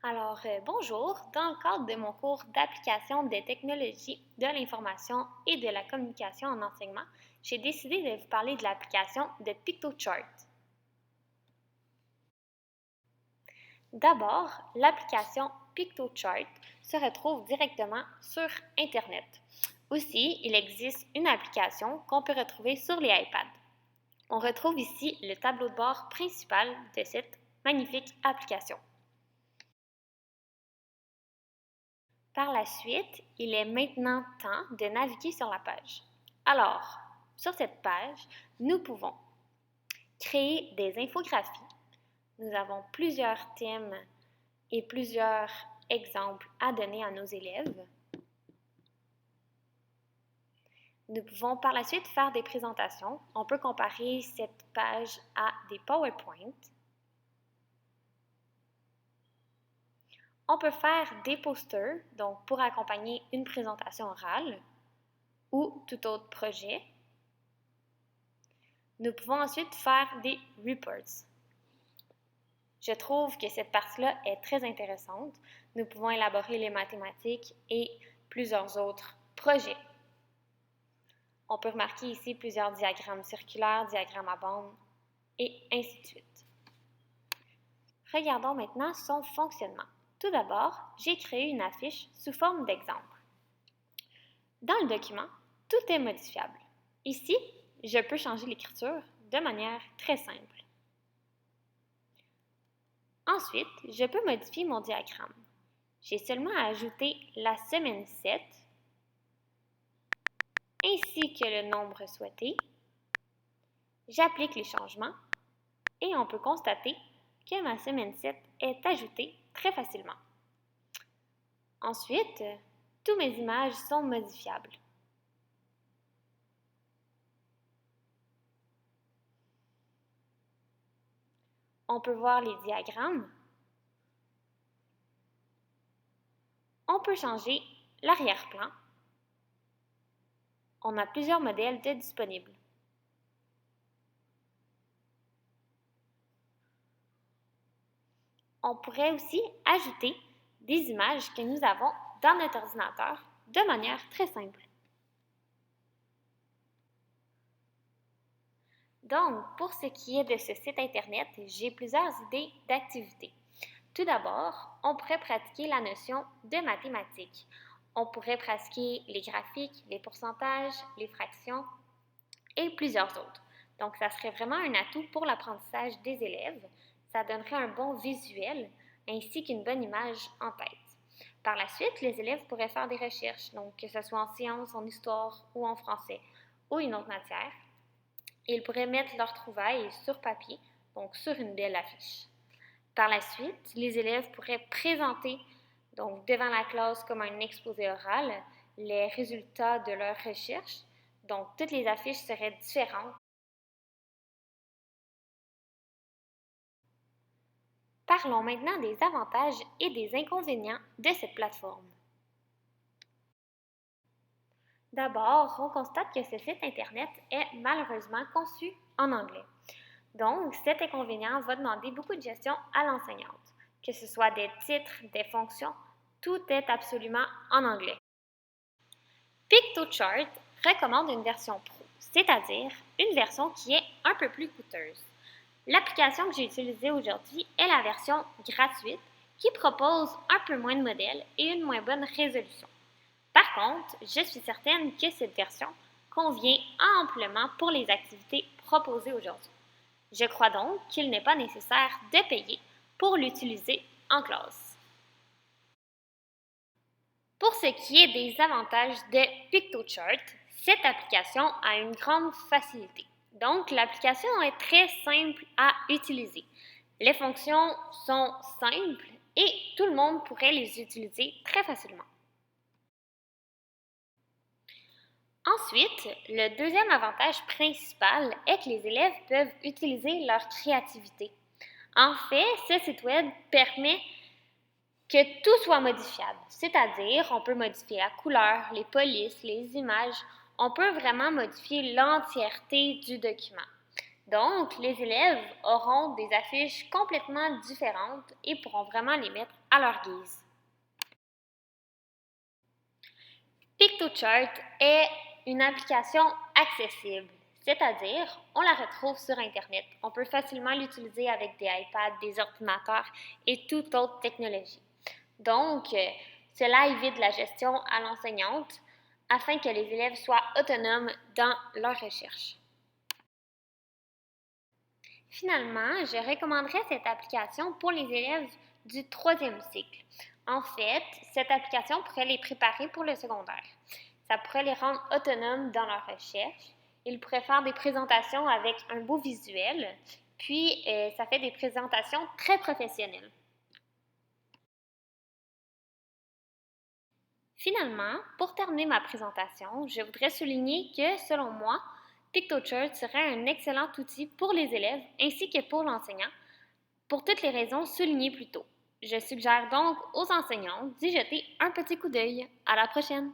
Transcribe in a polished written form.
Bonjour. Dans le cadre de mon cours d'application des technologies de l'information et de la communication en enseignement, j'ai décidé de vous parler de l'application de PictoChart. D'abord, l'application PictoChart se retrouve directement sur Internet. Aussi, il existe une application qu'on peut retrouver sur les iPads. On retrouve ici le tableau de bord principal de cette magnifique application. Par la suite, il est maintenant temps de naviguer sur la page. Alors, sur cette page, nous pouvons créer des infographies. Nous avons plusieurs thèmes et plusieurs exemples à donner à nos élèves. Nous pouvons par la suite faire des présentations. On peut comparer cette page à des PowerPoint. On peut faire des posters, donc pour accompagner une présentation orale ou tout autre projet. Nous pouvons ensuite faire des reports. Je trouve que cette partie-là est très intéressante. Nous pouvons élaborer les mathématiques et plusieurs autres projets. On peut remarquer ici plusieurs diagrammes circulaires, diagrammes à bande et ainsi de suite. Regardons maintenant son fonctionnement. Tout d'abord, j'ai créé une affiche sous forme d'exemple. Dans le document, tout est modifiable. Ici, je peux changer l'écriture de manière très simple. Ensuite, je peux modifier mon diagramme. J'ai seulement à ajouter la semaine 7 ainsi que le nombre souhaité. J'applique les changements et on peut constater que ma semaine 7 est ajoutée très facilement. Ensuite, toutes mes images sont modifiables. On peut voir les diagrammes. On peut changer l'arrière-plan. On a plusieurs modèles de disponibles. On pourrait aussi ajouter des images que nous avons dans notre ordinateur de manière très simple. Donc, pour ce qui est de ce site Internet, j'ai plusieurs idées d'activités. Tout d'abord, on pourrait pratiquer la notion de mathématiques. On pourrait pratiquer les graphiques, les pourcentages, les fractions et plusieurs autres. Donc, ça serait vraiment un atout pour l'apprentissage des élèves. Ça donnerait un bon visuel ainsi qu'une bonne image en tête. Par la suite, les élèves pourraient faire des recherches, donc que ce soit en sciences, en histoire ou en français ou une autre matière. Ils pourraient mettre leurs trouvailles sur papier, donc sur une belle affiche. Par la suite, les élèves pourraient présenter donc devant la classe comme un exposé oral les résultats de leurs recherches. Donc, toutes les affiches seraient différentes. Parlons maintenant des avantages et des inconvénients de cette plateforme. D'abord, on constate que ce site Internet est malheureusement conçu en anglais. Donc, cet inconvénient va demander beaucoup de gestion à l'enseignante. Que ce soit des titres, des fonctions, tout est absolument en anglais. PictoChart recommande une version pro, c'est-à-dire une version qui est un peu plus coûteuse. L'application que j'ai utilisée aujourd'hui est la version gratuite qui propose un peu moins de modèles et une moins bonne résolution. Par contre, je suis certaine que cette version convient amplement pour les activités proposées aujourd'hui. Je crois donc qu'il n'est pas nécessaire de payer pour l'utiliser en classe. Pour ce qui est des avantages de PictoChart, cette application a une grande facilité. Donc, l'application est très simple à utiliser. Les fonctions sont simples et tout le monde pourrait les utiliser très facilement. Ensuite, le deuxième avantage principal est que les élèves peuvent utiliser leur créativité. En fait, ce site web permet que tout soit modifiable, c'est-à-dire on peut modifier la couleur, les polices, les images, on peut vraiment modifier l'entièreté du document. Donc, les élèves auront des affiches complètement différentes et pourront vraiment les mettre à leur guise. Pictochart est une application accessible, c'est-à-dire on la retrouve sur Internet. On peut facilement l'utiliser avec des iPads, des ordinateurs et toute autre technologie. Donc, cela évite la gestion à l'enseignante afin que les élèves soient autonomes dans leurs recherches. Finalement, je recommanderais cette application pour les élèves du troisième cycle. En fait, cette application pourrait les préparer pour le secondaire. Ça pourrait les rendre autonomes dans leur recherche. Ils pourraient faire des présentations avec un beau visuel, puis ça fait des présentations très professionnelles. Finalement, pour terminer ma présentation, je voudrais souligner que, selon moi, Pictochart serait un excellent outil pour les élèves ainsi que pour l'enseignant, pour toutes les raisons soulignées plus tôt. Je suggère donc aux enseignants d'y jeter un petit coup d'œil. À la prochaine!